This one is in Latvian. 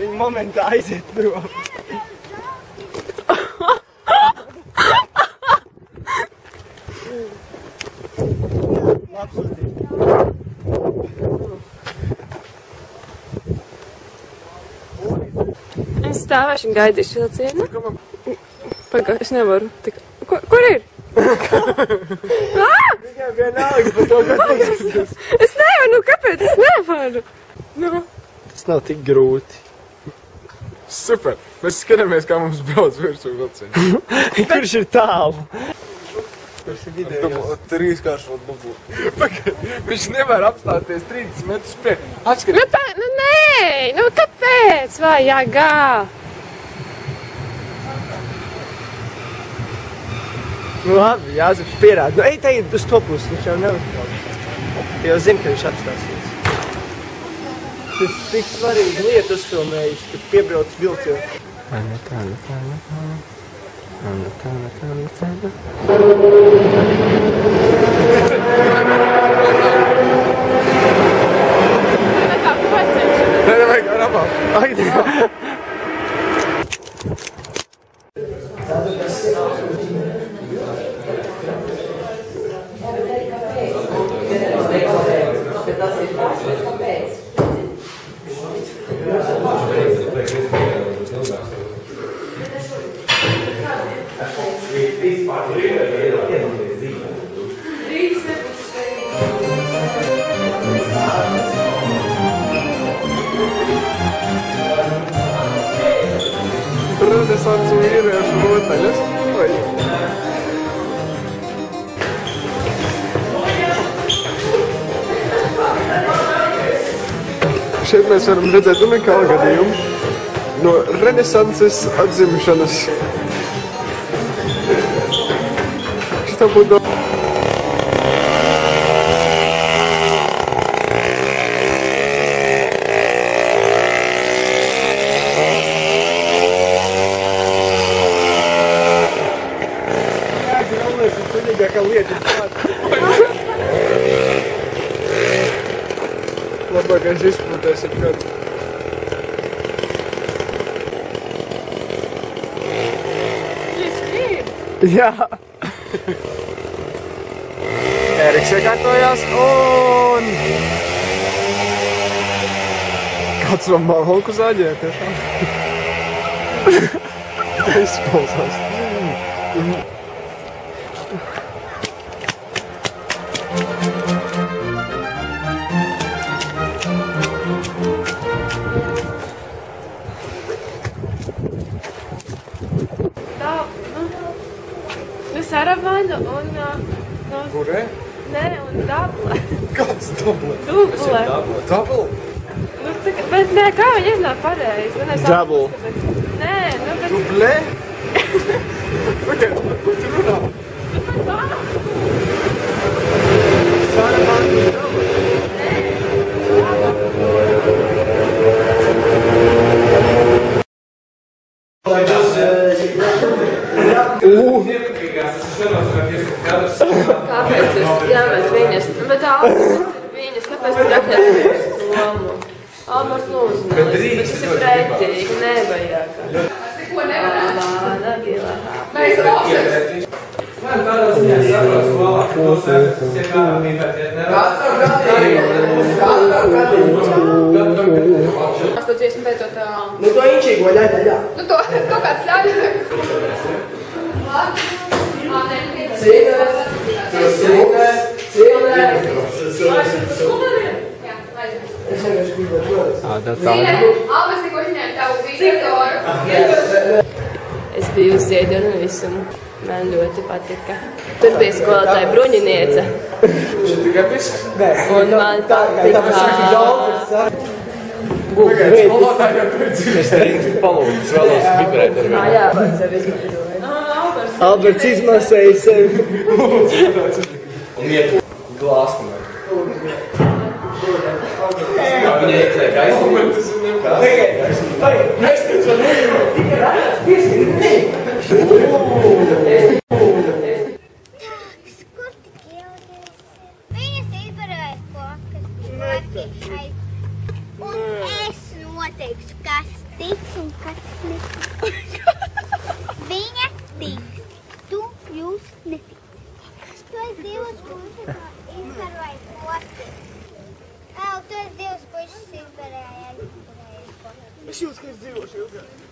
Viņa momentā aiziet prom. Es stāvēšu un gaidīšu vilcienu. Pagā, es nevaru. Kur ir? Viņai vienalga par to, kas Es nevaru, kāpēc es nevaru? Tas nav tik grūti. Super! Mēs skatāmies, kā mums brauc virsū vilcienu. Kurš ir tālu? Kurš ir video? Trīskāršot dublu. Viņš nevar apstāties 30 metrus priekš. Atskatīt! Nē, kāpēc? Vai jāgā? Labi, Jāzeps pierāda. Ej, tagad uz to pusi, viņš jau neuzklāt. Jau zina, ka viņš apstāsies. Tas tik svarīgi lietu uzfilmējis, ka piebrauc vilcienu. Nevajag ar abām. Renesansu vīriešu rotaļas. Šeit mēs varam redzēt unikālu gadījumu no renesanses atzimšanas. Šitā būtu kā lieta ir klāt. Labākais izpūtēs ir kāds. Jā. Eriks iekārtojās un... Kāds no malku zaģē tiešām. Tā izklausās. Saravana un... Kurē? Nē, un dabla. Kāds dabla? Dubla. Dabla? Bet nē, kā viņi iznāk pareizi? Double. Nē, bet... Dublē? Pagaid, ko tu runā? Saravana un dabla. Kāpēc jūs jāmet viņas? Bet viņas, kāpēc tur apņēties lomu? Albert lūdzu, bet tas ir pretīgi, nevajag. Ko nevarētu? Nagilā. Mēs klausēs. Man tādā ziņā saprot skolā, ka tos nevis ir kā mīpēties nevar. Es to dziesmu beidzot tā... Nu to inčīgo ļaļ daļā. Nu to kāds ļaļ. Es biju uz Ziedonu un visu. Man ļoti patika. Tur bija skolotāja bruņiniece. Tikai pisks? Nē. Un man patika... Skolotāji jau tur dzīvi. Es teiktu palūdzu, vēlos vibrēt ar viņu. Jā, sev izmantoju. Alberts izmasēja sevi. Un iet glāstumē. Viņa ietliek aizdomē. Mēs teicu, vēl nevienot. Tikai rādās pieskatīt. Kur tik ilgies? Viņas izvarēs kokas. Un es noteikšu, kas tiks un kāds netiks. Viņa tiks. Jūs netiks. Tu esi divas puses izdarvājis posti. Tu esi divas puses izdarvājis. Es jūtu, ka es dzīvošu ilgāk.